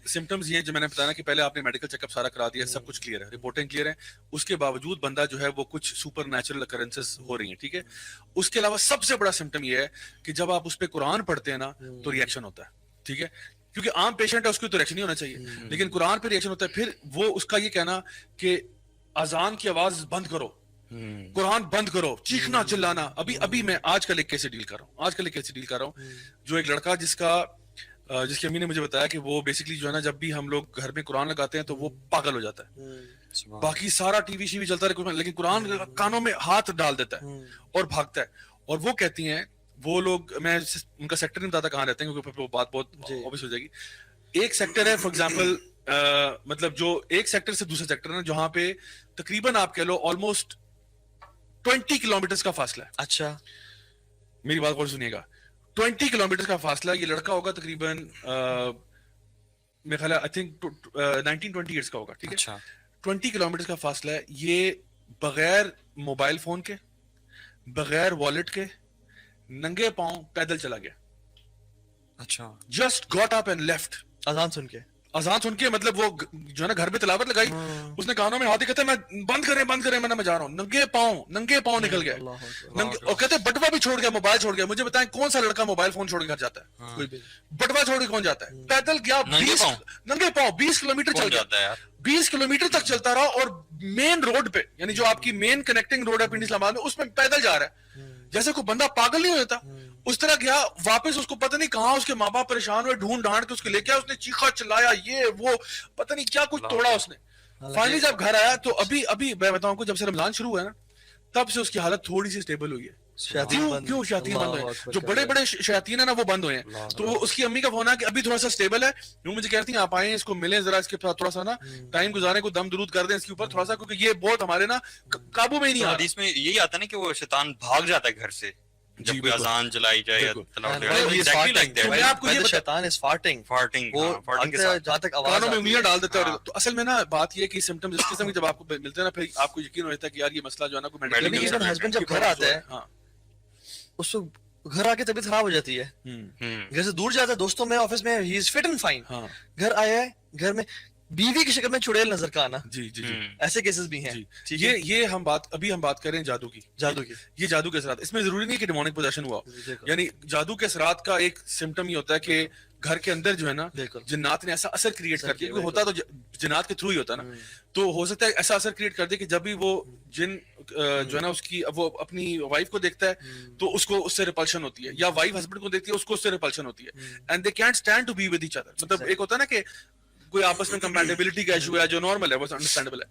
Symptoms یہ جو میں نے بتایا نا کہ پہلے آپ نے میڈیکل چیک اپ سارا کرا دیا, سب کچھ کلیئر ہے, رپورٹنگ کلیئر ہے, اس کے باوجود بندہ جو ہے وہ کچھ سپر نیچرل اکرنسز ہو رہی ہیں, ٹھیک ہے. اس کے علاوہ سب سے بڑا سمٹم یہ ہے کہ جب آپ اس پہ قرآن پڑھتے ہیں نا تو ریئیکشن ہوتا ہے, ٹھیک ہے, کیونکہ عام پیشنٹ ہے اس کو تو ریئیکشن نہیں ہونا چاہیے, لیکن قرآن پہ ریئیکشن ہوتا ہے. پھر وہ اس کا یہ کہنا کہ اذان کی آواز بند کرو, قرآن بند کرو, چیخنا چلانا. ابھی میں آج کل ایک کیسے ڈیل کر رہا ہوں, جو ایک لڑکا جس کی امی نے مجھے بتایا کہ وہ بیسکلی جو ہے نا جب بھی ہم لوگ گھر میں قرآن لگاتے ہیں تو وہ پاگل ہو جاتا ہے, باقی سارا ٹی وی چلتا رہے لیکن قرآن کانوں میں ہاتھ ڈال دیتا ہے اور بھاگتا ہے. اور وہ کہتی ہیں وہ لوگ, میں ان کا سیکٹر نہیں بتاتا کہاں رہتے ہیں کیونکہ وہ بات بہت اوبیس ہو جائے گی. ایک سیکٹر ہے فار ایگزامپل, مطلب جو ایک سیکٹر سے دوسرے سیکٹر ہے جہاں پہ تقریباً آپ کہہ لو آلموسٹ 20 کلومیٹر کا فاصلہ ہے. اچھا میری بات غور سنیے گا, 20 کلومیٹر کا فاصلہ. یہ لڑکا ہوگا تقریباً میرے خیال ہے آئی تھنک 19-20 ایئرس کا ہوگا, ٹھیک ہے. 20 کلومیٹر کا فاصلہ ہے. یہ بغیر موبائل فون کے, بغیر والٹ کے, ننگے پاؤں پیدل چلا گیا. اچھا, just got up and left. اذان سن کے مطلب وہ جو ہے نا گھر پہ تلاوت لگائی, اس نے کانوں میں ہاتھ کہتے میں بند کریں میں جا رہا ہوں. ننگے پاؤں نکل گئے, اور کہتے بٹوا بھی چھوڑ گیا, موبائل چھوڑ گیا. مجھے بتائیں کون سا لڑکا موبائل فون چھوڑ کے گھر جاتا ہے؟ بٹوا چھوڑ کے کون جاتا ہے؟ پیدل گیا ننگے پاؤں 20 کلومیٹر چل گیا, 20 کلومیٹر تک چلتا رہا, اور مین روڈ پہ, یعنی جو آپ کی مین کنیکٹنگ روڈ ہے پنڈی اسلام آباد میں, اس میں پیدل جا رہا ہے. جیسے کوئی بندہ پاگل نہیں ہوتا اس طرح گیا واپس. اس کو پتہ نہیں کہاں اس کے ماں باپ پریشان ہوئے, ڈھونڈ ڈھانڈ کے اس کو لے کے آیا. اس نے چیخا چلایا, یہ وہ پتہ نہیں کیا کچھ توڑا اس نے. فائنلی جب گھر آیا تو ابھی میں بتاؤں کو, جب سے رمضان شروع ہوا ہے نا تب سے اس کی حالت تھوڑی سی اسٹیبل ہوئی ہے. کیوں شیاطین بند ہوئے, جو بڑے بڑے شیاطین ہیں نا وہ بند ہوئے ہیں. تو اس کی امی کا فون ہے کہ ابھی تھوڑا سا اسٹیبل ہے. وہ مجھے کہتی ہیں آپ آئیں, اس کو ملیں ذرا, اس کے ساتھ تھوڑا سا نا ٹائم گزاریں, کو دم درود کر دیں اس کے اوپر تھوڑا سا, کیونکہ یہ بہت ہمارے نا قابو میں ہی نہیں آ رہا. حدیث میں یہی آتا ہے نا کہ وہ شیطان بھاگ جاتا ہے گھر سے جب کوئی اذان چلائی جائے یا کانوں میں انگلیاں ڈال دیتا ہے. تو اصل میں نا بات یہ ہے کہ سمٹمز اس قسم کے جب آپ کو ملتے ہیں نا پھر آپ کو یقین ہو جاتا ہے کہ یار یہ مسئلہ جو ہے نا کوئی ہسبینڈ جب گھر آتا ہے اس کو گھر آ کے طبیعت خراب ہو جاتی ہے, گھر سے دور جاتا ہے دوستوں میں, آفس میں, ہی از فٹ اینڈ فائن. گھر آیا ہے, گھر میں بیوی کی شکل میں چڑیل نظر کا آنا, ایسے کیسز بھی ہیں. یہ ہم بات کر رہے ہیں جادو کی. یہ جادو کے اثرات, اس میں ضروری نہیں کہ ڈیمونک پوزیشن ہوا, یعنی جادو کے اثرات کا ایک سمٹم یہ ہوتا ہے کہ گھر کے اندر جو ہے نا جنات نے ایسا اثر کریٹ کر دیا, ہوتا تو جنات کے تھرو ہی ہوتا نا, تو ہو سکتا ہے ایسا اثر کریٹ کر دے کہ جب بھی وہ جن جو ہے نا اس کی وہ اپنی وائف کو دیکھتا ہے تو اس کو اس سے ریپلشن ہوتی ہے, یا وائف ہسبینڈ کو دیکھتی ہے اس کو اس سے ریپلشن ہوتی ہے, and they can't stand to be with each other. مطلب ایک ہوتا ہے نا کہ کوئی آپس میں کمپیٹیبلٹی کا ایشو ہے جو نارمل ہے, وہ انڈرسٹینڈیبل ہے.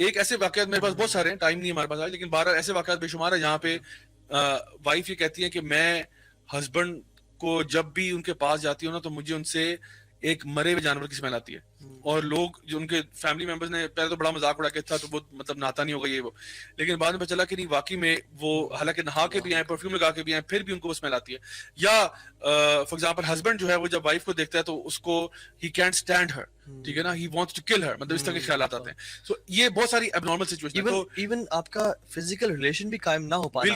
ایک ایسے واقعات میرے پاس بہت سارے ہیں, ٹائم نہیں ہمارے پاس آج, لیکن 12 ایسے واقعات بے شمار ہیں جہاں پہ وائف یہ کہتی ہے کہ میں ہسبینڈ کو جب بھی ان کے پاس جاتی ہوں نا تو مجھے ان سے ایک مرے ہوئے جانور کی اسمیل آتی ہے. اور لوگ جو ان کے فیملی ممبرز نے پہلے تو بڑا مذاق اڑا کے تھا تو وہ مطلب نہاتا نہیں ہوگا یہ وہ, لیکن بعد میں پتہ چلا کہ نہیں واقعی میں وہ حالانکہ نہا کے بھی آئے, پرفیوم لگا کے بھی آئے, پھر بھی ان کو وہ اسمیل آتی ہے. یا فار ایگزامپل ہسبینڈ جو ہے وہ جب وائف کو دیکھتا ہے تو اس کو ہی کینٹ اسٹینڈ ہر, ٹھیک ہے نا, ہی وانٹس ٹو کل ہر, مطلب اس طرح کے خیالات آتے ہیں. سو یہ بہت ساری اب نارمل سچویشن ہے. ایون آپ کا فزیکل ریلیشن بھی قائم نہ ہو پانا.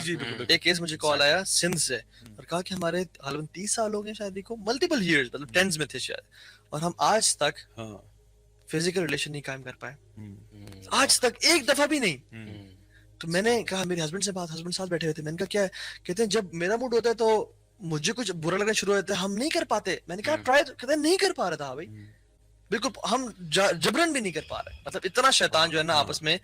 ایک کیس مجھے کال آیا سندھ سے, اور کہا کہ ہمارے غالباً 30 سال ہو گئے شادی کو, ملٹیپل ایئرز, مطلب ٹینز میں تھے شاید, اور ہم آج تک فزیکل ریلیشن نہیں قائم کر پائے, آج تک ایک دفعہ بھی نہیں. تو میں نے کہا میرے ہسبینڈ سے بات, ہسبینڈ ساتھ بیٹھے ہوئے تھے, میں نے کہا کیا ہے, کہتے ہیں جب میرا موڈ ہوتا ہے تو مجھے کچھ برا لگنا شروع ہو جاتا ہے, ہم نہیں کر پاتے. میں نے کہا ٹرائی, کہتے ہیں نہیں کر پا رہا تھا بھائی, بالکل ہم جبرن بھی نہیں کر پا رہے, مطلب اتنا شیطان جو ہے نا آپس میں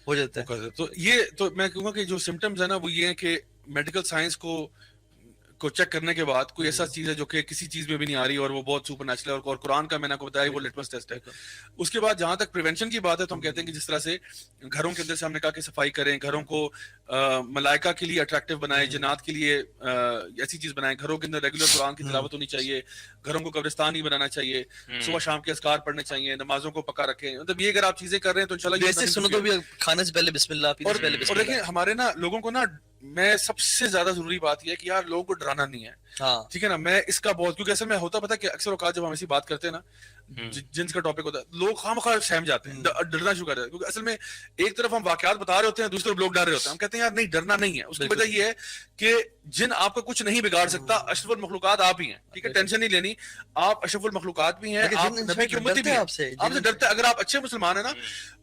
ہو جاتا ہے. تو یہ تو میں کہوں گا کہ جو سمٹمز ہے نا وہ یہ ہے کہ میڈیکل سائنس کو چیک کرنے کے بعد کوئی ایسا چیز ہے جو کہ کسی چیز میں بھی نہیں آ رہی اور وہ بہت سپر نیچرل ہے, اور قرآن کا میں نے آپ کو بتایا وہ لٹمس ٹیسٹ ہے. اس کے بعد جہاں تک پریونشن کی بات ہے تو ہم کہتے ہیں کہ جس طرح سے گھروں کے اندر سے ہم نے کہا کہ صفائی کریں, گھروں کو ملائکہ کے لیے اٹریکٹیو بنائیں, جنات کے لیے ایسی چیز بنائیں, گھروں کے اندر ریگولر قرآن کی تلاوت ہونی چاہیے, گھروں کو قبرستان نہیں بنانا چاہیے, صبح شام کے اذکار پڑھنے چاہیے, نمازوں کو پکا رکھیں. مطلب یہ اگر آپ چیزیں کر رہے ہیں تو انشاءاللہ بیسک سنو تو بھی کھانے سے پہلے بسم اللہ, پینے سے پہلے بسم اللہ. اور دیکھیں ہمارے نا لوگوں کو نا, میں سب سے زیادہ ضروری بات یہ ہے کہ یار لوگوں کو ڈرانا نہیں ہے, ٹھیک ہے نا. میں اس کا بہت, کیونکہ اصل میں ہوتا پتا کہ اکثر اوقات جب ہم ایسی بات کرتے ہیں نا جنس کا ٹاپک ہوتا ہے, لوگ خواہ سہم جاتے ہیں, ڈرنا شروع کر جاتے ہیں, کیونکہ اصل میں ایک طرف ہم واقعات بتا رہے ہوتے ہیں, دوسری طرف لوگ ڈر رہے ہوتے ہیں. ہم کہتے ہیں یار نہیں ڈرنا نہیں ہے. اس کی وجہ یہ ہے کہ جن آپ کا کچھ نہیں بگاڑ سکتا, اشرف المخلوقات آپ ہی ہیں, ٹھیک ہے, ٹینشن نہیں لینی, آپ اشرف المخلوقات بھی ہیں, آپ نبی کی امتی بھی ہیں, آپ سے ڈرتے ہیں. اگر آپ اچھے مسلمان ہیں نا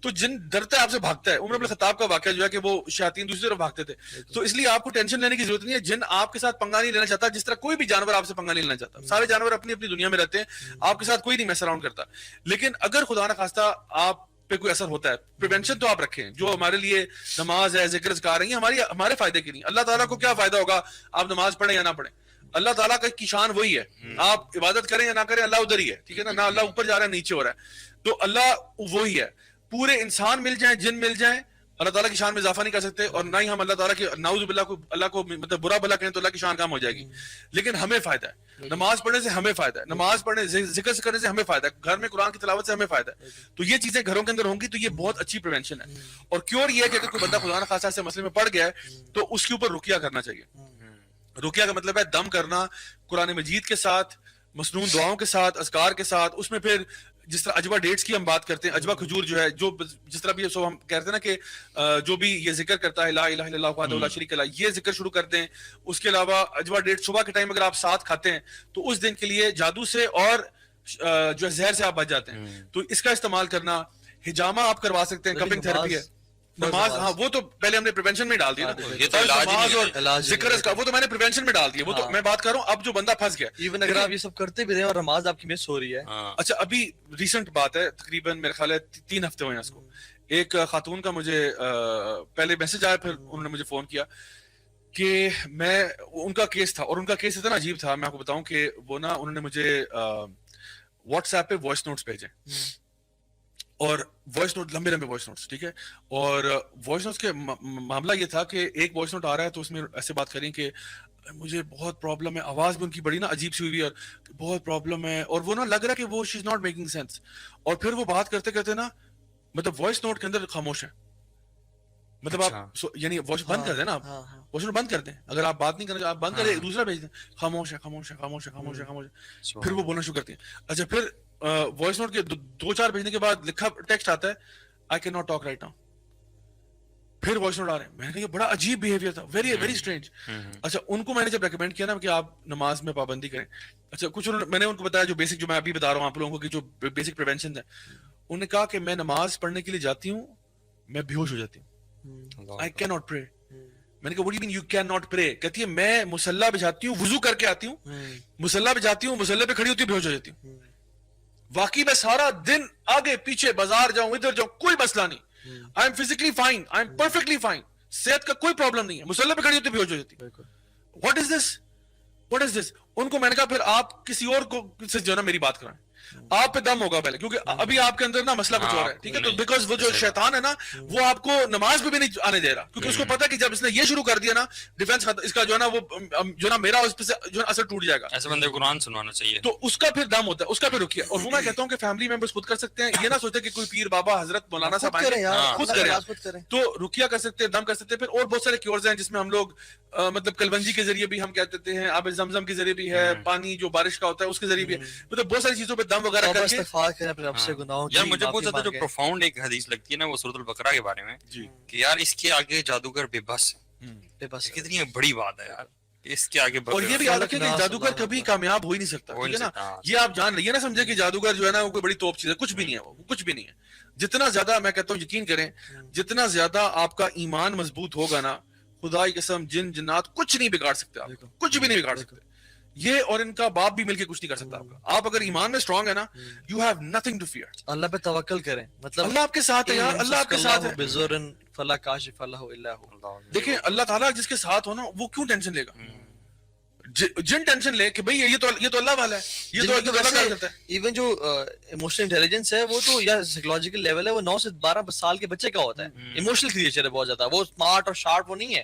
تو جن ڈرتا ہے آپ سے بھاگتا ہے. عمر بن الخطاب کا واقعہ جو ہے کہ وہ شیاطین دوسری طرف بھاگتے تھے, تو اس لیے آپ کو ٹینشن لینے کی ضرورت نہیں ہے. جن آپ کے ساتھ پنگا نہیں لینا چاہتا, جس طرح کوئی بھی جانور آپ سے پنگا نہیں لینا چاہتا. سارے جانور اپنی اپنی دنیا میں رہتے ہیں, آپ کے ساتھ کوئی نہیں میس اراؤنڈ کرتا. لیکن اگر خدا نہ خواستہ آپ پہ کوئی اثر ہوتا ہے, پریونشن تو آپ رکھیں. جو ہمارے لیے نماز ہے, ذکر اذکار ہیں, ہمارے فائدے کے لیے. اللہ تعالیٰ کو کیا فائدہ ہوگا آپ نماز پڑھیں یا نہ پڑھیں؟ اللہ تعالیٰ کی شان وہی ہے, آپ عبادت کریں یا نہ کریں, اللہ ادھر ہی ہے, ٹھیک ہے نا. نہ اللہ اوپر جا رہا ہے نیچے ہو رہا ہے, تو اللہ وہی ہے. پورے انسان مل جائیں, جن مل جائیں, اللہ تعالیٰ کی شان میں اضافہ نہیں کر سکتے, اور نہ ہی ہم اللہ تعالیٰ کی نعوذ باللہ کو اللہ کو مطلب برا بھلا کہیں تو اللہ کی شان کم ہو جائے گی. لیکن ہمیں فائدہ ہے نماز پڑھنے سے, ہمیں فائدہ ہے نماز پڑھنے, ذکر کرنے سے ہمیں فائدہ ہے, گھر میں قرآن کی تلاوت سے ہمیں فائدہ ہے. تو یہ چیزیں گھروں کے اندر ہوں گی تو یہ بہت اچھی پریونشن ہے. اور کیور یہ ہے کہ اگر کوئی بندہ خدا نہ خاصا سے مسئلے میں پڑ گیا ہے تو اس کے اوپر رقیہ کرنا چاہیے. رقیہ کا مطلب ہے دم کرنا قرآن مجید کے ساتھ, مسنون دعاؤں کے ساتھ, اذکار کے ساتھ. اس میں پھر جس طرح اجوا ڈیٹس کی ہم بات کرتے ہیں, اجوا کھجور جو ہے, جو جس طرح بھی سو ہم کہتے ہیں نا کہ جو بھی یہ ذکر کرتا ہے لا الہ الا اللہ وحدہ لا شریک لہ, یہ ذکر شروع کر دیں. اس کے علاوہ اجوا ڈیٹ صبح کے ٹائم اگر آپ ساتھ کھاتے ہیں تو اس دن کے لیے جادو سے اور جو ہے زہر سے آپ بچ جاتے ہیں. تو اس کا استعمال کرنا. حجامہ آپ کروا سکتے ہیں, کپنگ تھراپی ہے. نماز, ہاں وہ تو پہلے ہم نے پریونشن میں ڈال دیا نا, نماز اور ذکر کا وہ تو میں نے پریونشن میں ڈال دیا. وہ تو میں بات کر رہا ہوں اب جو بندہ پھنس گیا, ایون اگر آپ یہ سب کرتے بھی رہے اور نماز آپ کی مس ہو رہی ہے. اچھا ابھی ریسنٹ بات ہے, تقریباً میرے خیال ہے 3 ہفتے ہوئے ہیں اس کو. ایک خاتون کا مجھے پہلے میسج آیا, پھر انہوں نے مجھے فون کیا کہ میں, ان کا کیس تھا, اور ان کا کیس اتنا عجیب تھا, میں آپ کو بتاؤں کہ وہ نا انہوں نے مجھے واٹس ایپ پہ وائس نوٹس بھیجے, اور وائس نوٹ لمبے لمبے وائس نوٹس, ٹھیک ہے. اور وائس نوٹس کے معاملہ یہ تھا کہ ایک وائس نوٹ آ رہا ہے تو اس میں ایسے بات کریں کہ مجھے بہت پرابلم ہے, آواز بھی ان کی بڑی نا عجیب سی ہوئی ہے, اور بہت پرابلم ہے, اور وہ نا لگ رہا ہے کہ وہ شی از ناٹ میکنگ سینس. اور پھر وہ بات کرتے کرتے نا مطلب وائس نوٹ کے اندر خاموش ہے, مطلب آپ یعنی وائس بند کر دیں نا, آپ وائس نوٹ بند کر دیں, اگر آپ بات نہیں کرنا آپ بند کریں, دوسرا بھیج دیں, خاموش ہے خاموش ہے خاموش ہے خاموش ہے خاموش ہے. پھر وہ بولنا شروع کرتی ہیں. اچھا پھر وائس نوٹ کے 2-4 بھیجنے کے بعد لکھا ٹیکسٹ آتا ہے I can not talk right now. پھر وائس نوٹ آ رہے ہیں. میں نے کہا یہ بڑا عجیب بیہیویئر تھا, ویری ویری اسٹرینج. اچھا ان کو میں نے جب ریکمینڈ کیا نا کہ آپ نماز میں پابندی کریں, اچھا کچھ میں نے ان کو بتایا جو بیسک, جو میں ابھی بتا رہا ہوں آپ لوگوں کو کہ جو بیسک پریونشن ہے. انہوں نے کہا کہ میں نماز پڑھنے کے لیے جاتی ہوں, میں بے ہوش ہو جاتی ہوں, آئی کین ناٹ پرے. میں نے کہا what do you mean you cannot pray؟ کہتی ہے میں مصلی پہ جاتی ہوں, وضو کر کے آتی ہوں, مصلی پہ جاتی ہوں, مصلی پہ کھڑی ہوتی ہوں, بے ہوش ہو جاتی ہوں. واقعی میں سارا دن آگے پیچھے بازار جاؤں ادھر جاؤں کوئی مسئلہ نہیں, I am physically fine, I am perfectly fine, صحت کا کوئی پرابلم نہیں ہے, مصلی پہ کھڑی ہوتی بے ہوش ہو جاتی. What is this, what is دس. ان کو میں نے کہا پھر آپ کسی اور کو سے جو ہے نا میری بات کرائیں, آپ پہ دم ہوگا پہلے, کیونکہ ابھی آپ کے اندر نا مسئلہ کچھ اور ہے, ٹھیک ہے. تو بیکاز وہ جو شیطان ہے نا وہ آپ کو نماز پہ بھی نہیں آنے دے رہا, کیونکہ اس کو پتا کہ جب اس نے یہ شروع کر دیا نا ڈیفینس اس کا جو ہے نا وہ جو نا میرا اس پہ جو ہے اثر ٹوٹ جائے گا. ایسے بندے کو قرآن سنوانا چاہیے, تو اس کا پھر دم ہوتا ہے, اس کا پھر رکیے. اور وہ میں کہتا ہوں کہ فیملی ممبرس خود کر سکتے ہیں, یہ نہ سوچتے کہ کوئی پیر بابا حضرت مولانا صاحب خود کریں, تو رکیہ کر سکتے ہیں, دم کر سکتے ہیں. پھر اور بہت سارے کیورز ہیں جس میں ہم لوگ مطلب کلونجی کے ذریعے بھی ہم کہہ دیتے ہیں, آب زمزم کے ذریعے بھی ہے, پانی جو بارش کا ہوتا ہے اس کے ذریعے بھی ہے, مطلب بہت ساری چیزوں پہ دم وغیرہ کر کے. یار مجھے بہت زیادہ جو پروفاؤنڈ ایک حدیث لگتی ہے نا وہ سورۃ البقرہ کے بارے میں, کہ یار اس کے آگے جادوگر بے بس ہے. کتنی بڑی بات ہے یار اس کے آگے. اور یہ بھی یاد رکھیں کہ جادوگر کبھی کامیاب ہو ہی نہیں سکتا, ٹھیک ہے نا. یہ آپ جان رہے, یہ نہ سمجھے کہ جادوگر جو ہے نا وہ کوئی بڑی توپ چیز ہے, کچھ بھی نہیں ہے, وہ کچھ بھی نہیں ہے. جتنا زیادہ میں کہتا ہوں یقین کریں, جتنا زیادہ آپ کا ایمان مضبوط ہوگا نا, خدا کی قسم جن جنات کچھ نہیں بگاڑ سکتے, آپ کچھ بھی نہیں بگاڑ سکتے. یہ اور ان کا باپ بھی مل کے کچھ نہیں کر سکتا آپ کا. آپ اگر ایمان میں اسٹرانگ ہے نا, you have nothing to fear. اللہ پہ توکل کریں, مطلب اللہ آپ کے ساتھ ہے یار, اللہ آپ کے ساتھ ہے. بزورن فلا کاشف اللہ الا ہو. دیکھیں اللہ تعالیٰ جس کے ساتھ ہو نا وہ کیوں ٹینشن لے گا. جن ٹینشن لے کہ بھئی یہ تو اللہ والا ہے, یہ تو اللہ کر کرتا ہے. ایون جو ایموشنل انٹیلیجنس ہے وہ تو یا سائیکولوجیکل لیول ہے, وہ 9 سے 12 سال کے بچے کا ہوتا ہے. ایموشنل کریچر ہے بہت زیادہ, وہ اسمارٹ اور شارپ وہ نہیں ہے.